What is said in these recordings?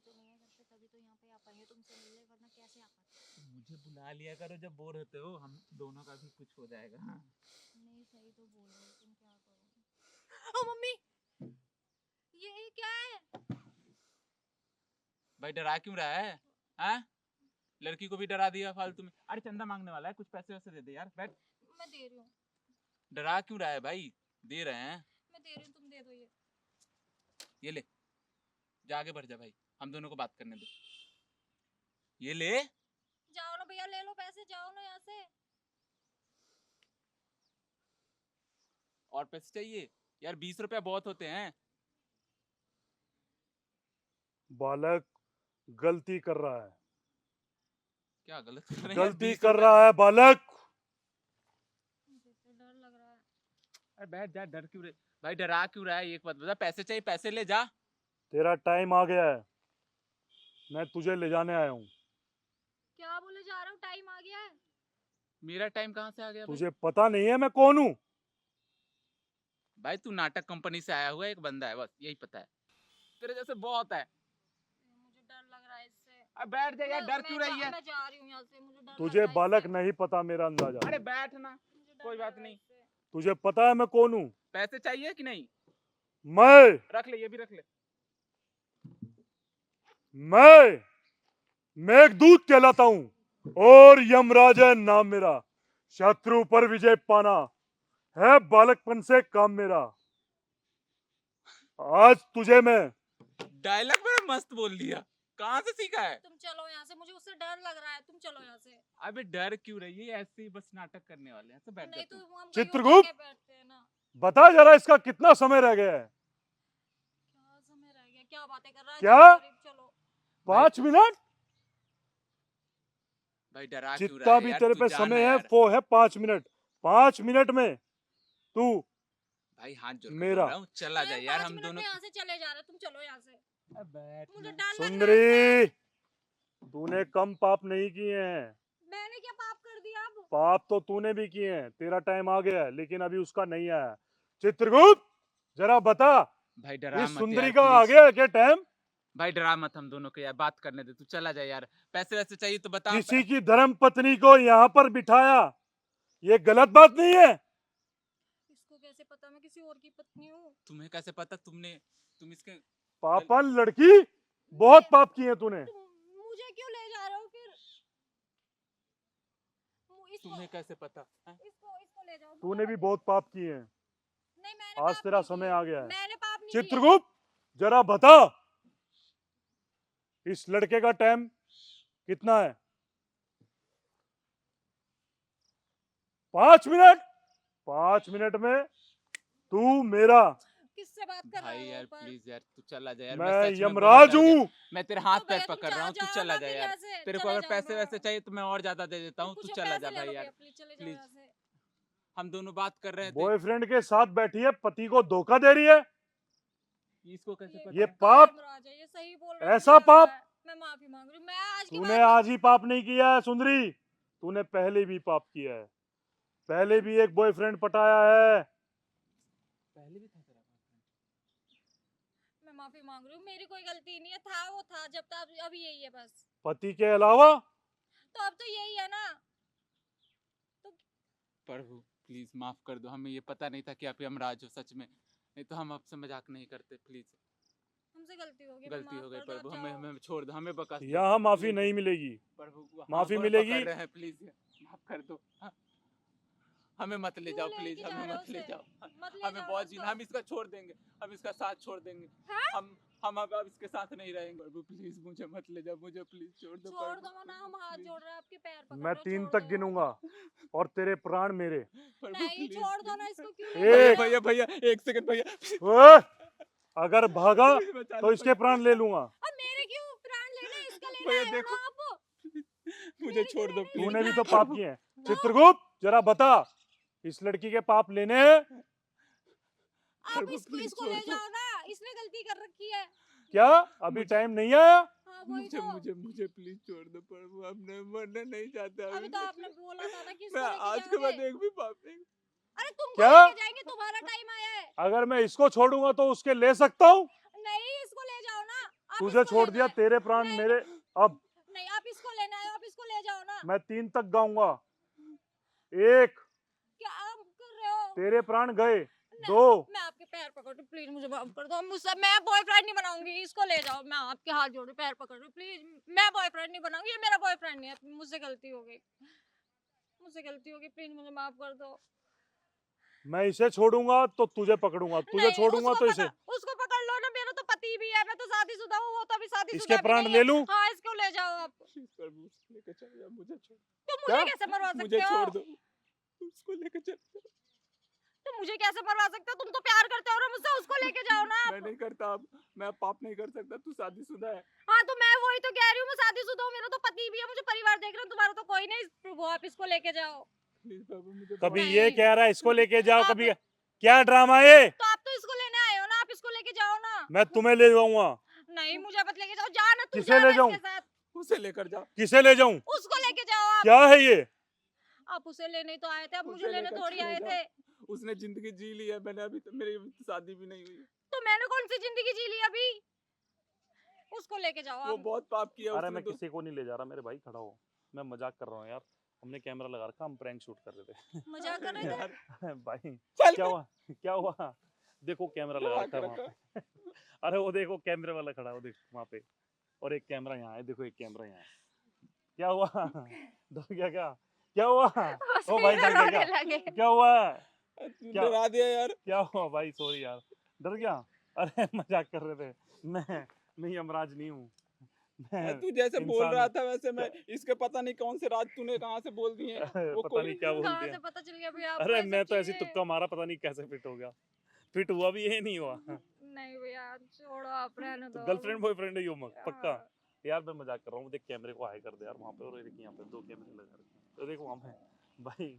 तो नहीं है घर पे, तभी तो यहाँ पे आ पाएंगे तुमसे मिलने, वरना कैसे आ पाते। मुझे बुला लिया करो जब बोर होते हो, हम दोनों का भी कुछ हो जाएगा। हाँ। नहीं सही तो बोल रहे हो तुम, क्या करो। ओ मम्मी, ये क्या है? भाई डरा क्यों रहा है? हाँ, लड़की को भी डरा दिया फालतू में। अरे चंदा मांगने वाला है, कुछ पैसे वैसे दे दे यार, बैठ। मैं दे रही हूँ। डरा क्यों रहा है भाई? दे रहे हैं। मैं दे रही हूँ, तुम दे दो ये ले, जा आगे बढ़ जा भाई, हम दोनों को बात करने दो। ये ले। जाओ ना भैया, ले लो पैसे, जाओ ना यहाँ से। और पैसे चाहिए यार? 20 रुपया बहुत होते हैं। बालक गलती कर रहा है, क्या गलत कर रहे हैं यार? गलती 20 कर रुपया। रहा है बालक। मुझे तो डर लग रहा है। अरे बैठ जा, डर क्यों रहे भाई? डरा क्यों रहा है? एक बात बता, पैसे चाहिए पैसे ले जा। तेरा टाइम आ गया है, मैं तुझे ले जाने आया हूँ। क्या बोले जा रहे हो, टाइम आ गया है? मेरा टाइम कहाँ से आ गया भाई? तुझे पता नहीं है मैं कौन हूँ? भाई तू नाटक कंपनी से आया हुआ एक बंदा है, बस यही पता है। तेरे जैसे बहुत है। मुझे डर लग रहा है इससे। अब बैठ जा यार, डर क्यों रही है? मैं जा रही हूँ यहाँ से, मुझे डर तुझे लग रहा है बालक इससे। नहीं पता मेरा अंदाजा। अरे बैठ ना, मुझे डर कोई लग बात रहा है नहीं। इससे। तुझे पता है मैं कौन हूँ? पैसे चाहिए कि नहीं? मैं रख ले, ये भी रख ले। मैं मेघदूत कहलाता हूँ और यमराज है नाम मेरा। शत्रु पर विजय पाना है बालकपन से काम मेरा। आज तुझे मैं डायलॉग मेरा मस्त बोल दिया, कहाँ से सीखा है? तुम चलो यहाँ से, मुझे उससे डर लग रहा है, तुम चलो यहाँ से। अबे डर क्यों रही है? ऐसे ही बस नाटक करने वाले हैं, तो बैठ जा नहीं तो तू। हम कहीं और चित्रगुप्त, जाके बैठते हैं ना। बता जरा इसका कितना समय रह गया है? क्या समय रह गया, क्या बातें कर रहा है? क्या? चलो, करीब चलो। 5 मिनट? भाई डरा क्यों रहा जितना है भी यार? तेरे तू पे जाना समय है यार। वो है 5 मिनट। 5 मिनट में तू भाई हाथ जोड़ के मेरा बोल रहा हूँ, चला जा यार, 5 हम मिनट दोनों। में यहाँ से चले जा रहे, तुम चलो यहाँ से। बैठ मुझे ना। डर लग रहा है सुंदरी, इससे। तूने कम पाप नहीं किए हैं। मैंने क्या पाप कर दिया अब? पाप तो तूने भी किए हैं। तेरा टाइम आ गया है लेकिन अभी उसका नहीं आया। चित्रगुप्त, जरा बता भाई डरा इस मत सुंदरी यार का आ प्लीज। गया है क्या टाइम? भाई डरा मत, हम दोनों को यार बात करने दे, तू चला जा यार। पैसे वैसे चाहिए तो बता। किसी की धर्म पत्नी को यहाँ पर बिठाया, ये गलत बात नहीं है? इसको कैसे पता मैं किसी और की पत्नी हूँ? तुम्हें कैसे पता? तुम इसके पापन लड़की, बहुत पाप किए तूने। तुम मुझे क्यों ले जा रहे हो फिर? इसको तुम्हें कैसे पता? इसको ले जाओ। तूने भी बहुत पाप किए हैं। नहीं, मैंने आज पाप तेरा नहीं समय किए। आ गया है। मैंने पाप नहीं किए। चित्रगुप्त, जरा बता इस लड़के का टाइम कितना है? 5 मिनट। 5 मिनट में तू मेरा। किससे बात कर रहा भाई है यार ऊपर? प्लीज यार, तू चला जा यार। मैं सच में बहुत यमराज डर गया। हूँ। मैं तेरे हाथ तो पैर भैया तुम पकड़ रहा हूँ, तू जाओ चला ना जा फिर यार। यहाँ से, तेरे को चले अगर जाओ पैसे ना। वैसे चाहिए तो मैं और ज्यादा दे देता हूँ, तू कुछ चला पैसे जा ले भाई लो यार। भैया, प्लीज चले जाओ प्लीज, यहाँ से। हम दोनों बात कर रहे थे। बॉयफ्रेंड के साथ बैठी है, पति को धोखा दे रही है। इसको कैसे पता ये है? पाप, यमराज है, ये सही बोल रहा है, ऐसा मुझे लग रहा पाप है। मैं माफी मांग रही हूँ, मैं आज के तूने बाद आज ही पाप नहीं किया है सुंदरी, तूने पहले भी पाप किया है। पहले भी एक बॉयफ्रेंड पटाया है। पहले भी था तेरा boyfriend? मैं माफी मांग रही हूँ, मेरी कोई गलती नहीं है। था वो था जब तक, अभी यही है बस। पति के अलावा तो अब तो यही है ना। तो प्रभु प्लीज माफ कर दो, हमें ये पता नहीं था कि आप यमराज हो सच में। नहीं तो हम आपसे मजाक नहीं करते। प्लीज हमसे गलती हो गई, गलती माफ हो गई कर दो, प्रभु, आप हमें जाओ। हमें छोड़ दो, हमें बकस दो। यहाँ माफी प्लीज नहीं मिलेगी। प्रभु, माफी हाँ, मिलेगी? पकड़ रहे हैं, प्लीज माफ कर दो। हाँ, हमें मत ले क्यों जाओ लेके प्लीज, जा हमें रहे हो मत ले उसे? जाओ। मत ले हमें जाओ बहुत उसको। जीना, हम इसका छोड़ देंगे, हम इसका साथ छोड़ देंगे। हाँ? हम अब इसके साथ नहीं रहेंगे। प्रभु प्लीज मुझे मत ले जाओ, मुझे प्लीज छोड़ दो। छोड़ प्रभु, दो ना, हम हाथ please। जोड़ रहे हैं, आपके पैर पकड़ मैं रहे हो, 3 छोड़ तक दो। गिनूंगा और तेरे प्राण मेरे। प्रभु नहीं, प्लीज छोड़ दो ना इसको, क्यों ले एक। जा रहे हो? भैया भैया एक सेकंड भैया। ओए, अगर भागा प्लीज बचा तो लो इसके प्राण ले लूंगा। अब मेरे क्यों प्राण लेने, इसका लेना भैया है देखो, ना आप। मुझे मेरे छोड़ क्यों दो लेने प्लीज। तूने भी तो इसके पाप किए हैं। चित्रगुप्त, जरा बता इस लड़की के पाप लेने हैं? आप प्रभु इसको प्लीज इसको छोड़ ले दो। जाओ ना, इसने गलती कर रखी है। क्या अभी मुझे- टाइम नहीं आया? हाँ वही मुझे तो। मुझे मुझे प्लीज छोड़ दो प्रभु, अब मैं मरना नहीं चाहता अभी तो आपने बोला था ना कि इसको मैं लेके आज के बाद जाओगे। एक भी पाप नहीं। अरे तुमको क्या? लेके जाएंगे, तुम्हारा टाइम आया है। अगर मैं इसको छोड़ूंगा तो उसके ले सकता हूँ? नहीं, इसको ले जाओ ना, तुझे इसको छोड़ लेना दिया, है। तेरे प्राण नहीं, मेरे। अब नहीं, आप इसको लेना है, आप इसको ले जाओ ना। मैं 3 तक गाऊंगा। 1, क्या आप कर रहे हो? तेरे प्राण गए। नहीं, 2, मैं आपके पैर पकड़ रही हूँ, प्लीज मुझे माफ कर दो। मुझसे मैं बॉयफ्रेंड नहीं बनाऊंगी, इसको ले जाओ। मैं आपके हाथ जोड़ रही हूँ, पैर पकड़ रही हूँ, प्लीज। मैं बॉयफ्रेंड नहीं बनाऊंगी, ये मेरा बॉयफ्रेंड नहीं है। मुझसे गलती हो गई, मुझसे गलती हो गई, प्लीज मुझे माफ कर दो। मैं इसे छोड़ूंगा तो तुझे पकड़ूंगा, तुझे नहीं, छोड़ूंगा तो इसे। उसको पकड़ लो ना, मेरा तो पति भी है, मैं तो शादीशुदा हूँ, वो तो अभी शादीशुदा इसके भी प्राण नहीं ले है। लूं? हाँ, इसको ले जाओ आप। प्लीज प्रभु उसको लेकर चलो यार, मुझे छोड़, तुम क्या? मुझे कैसे मरवा मुझे सकते हो? छोड़ दो, उसको लेकर चलो। तुम मुझे कैसे मरवा सकते हो? तुम तो प्यार करते हो ना मुझसे, उसको लेके जाओ ना मैं आप। नहीं करता, अब मैं पाप नहीं कर सकता, तू शादीशुदा है। हाँ, तो मैं वही तो कह रही हूँ, मैं शादीशुदा हूँ, मेरा तो पति भी है, मुझे परिवार देख रहा हूँ, तुम्हारा तो कोई नहीं। प्रभु आप इसको लेके जाओ। प्लीज प्रभु मुझे कभी नहीं। ये कह रहा है इसको लेके जाओ, आप- कभी क्या ड्रामा ये? तो आप तो इसको लेने आए हो ना, आप इसको लेके जाओ ना। मैं तुम्हें ले जाऊंगा। नहीं, मुझे मत लेके जाओ, जा ना तू, किसे जा ले ना जाऊं? इसके साथ। उसे लेकर जाओ, किसे ले जाऊं? उसको लेके जाओ आप। क्या है ये? आप उसे लेने ही तो आए थे, आप मुझे उसे लेने लेकर थोड़ी चले आए जाओ। थे। उसने जिंदगी जी ली है, मैंने अभी मेरी शादी भी नहीं हुई। तो मैंने कौन सी जिंदगी जी ली अभी? उसको लेके जाओ वो आप। बहुत पाप किया अरे उसने मैं तो। किसी को नहीं ले जा रहा मेरे भाई, खड़ा हो। मैं मजाक कर रहा हूँ यार, हमने कैमरा लगा रखा, हम प्रैंक शूट कर रहे थे। मजाक कर रहे थे? यार भाई चल क्या हुआ? क्या हुआ? देखो कैमरा लगा रखा है वहाँ पे। अरे वो देखो कैमरे वाला खड़ा है, वो देखो वहाँ पे। और एक कैमरा यहाँ है, देखो एक कैमरा यहाँ है। क्या हुआ? डर गया क्या? क्या हुआ? बस ओ भाई इधर डर गया रोने क्या? लगे। क्या हुआ? तू क्या? डरा दिया यार। क्या हुआ भाई? सॉरी यार, डर गया। अरे मजाक कर रहे थे। मैं यमराज नहीं हूँ, मैं तू जैसे बोल इंसान रहा हूँ। था वैसे मैं इसके पता नहीं कौन से राज तूने कहाँ से बोल दिए हैं। वो पता कोई नहीं क्या बोल कहाँ दिया। से पता चल गया भैया आपको अरे ये सब मैं तो ऐसी चीजें? तुक्का मारा, पता नहीं कैसे फिट हो गया। फिट हुआ भी ये नहीं हुआ। नहीं भैया, छोड़ो आप, रहने तो दो। गर्लफ्रेंड बॉयफ्रेंड है यो मत पक्का। हाँ। यार मैं मजाक कर रहा हूँ, देख कैमरे को हाई कर दे यार वहाँ पे, और एक यहाँ पे 2 कैमरे लगा रखे हैं। तो देखो वहाँ पे भाई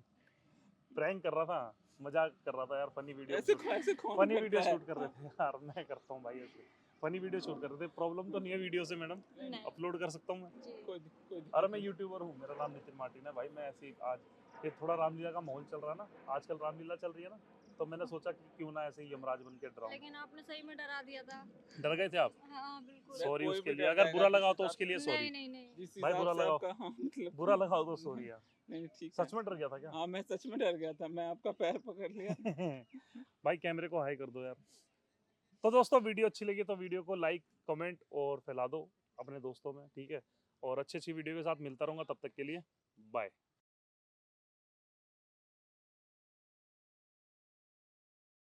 प्रैंक कर रहा था, मजाक कर रहा था यार, फनी वीडियो ऐसे कौन फनी करता वीडियो है? शूट कर रहे थे यार, मैं करता हूँ भाई ऐसे फनी वीडियो शूट कर रहे थे। प्रॉब्लम तो नहीं है वीडियो से मैडम? नहीं अपलोड कर सकता हूँ मैं? जी। कोई दिक्कत अरे मैं यूट्यूबर हूँ, मेरा नाम नितिन मार्टिन है भाई। मैं ऐसे ही आज ये थोड़ा रामलीला का माहौल चल रहा है ना, आजकल रामलीला चल रही है ना, तो मैंने सोचा कि क्यों ना ऐसे ही यमराज बन के डराऊं। लेकिन आपने सही में डरा दिया था। डर गए थे आप? हाँ बिल्कुल। सॉरी कोई उसके भी लिए, डर अगर जाएगा बुरा जिस लगा हो तो हिसाब उसके लिए नहीं सॉरी। नहीं नहीं। जिस भाई हिसाब बुरा से लगाओ, आपका, हाँ मतलब बुरा लगा हो तो सॉरी यार। नहीं ठीक सच है। में डर गया था क्या? हाँ मैं सच में डर गया था, मैं आपका पैर पकड़ लिया। भाई कैमरे को हाई कर दो यार। तो दोस्तों वीडियो अच्छी लगी तो वीडियो को लाइक कमेंट और फैला दो अपने दोस्तों में, ठीक है? और अच्छी अच्छी वीडियो के साथ मिलता रहूंगा, तब तक के लिए बाय।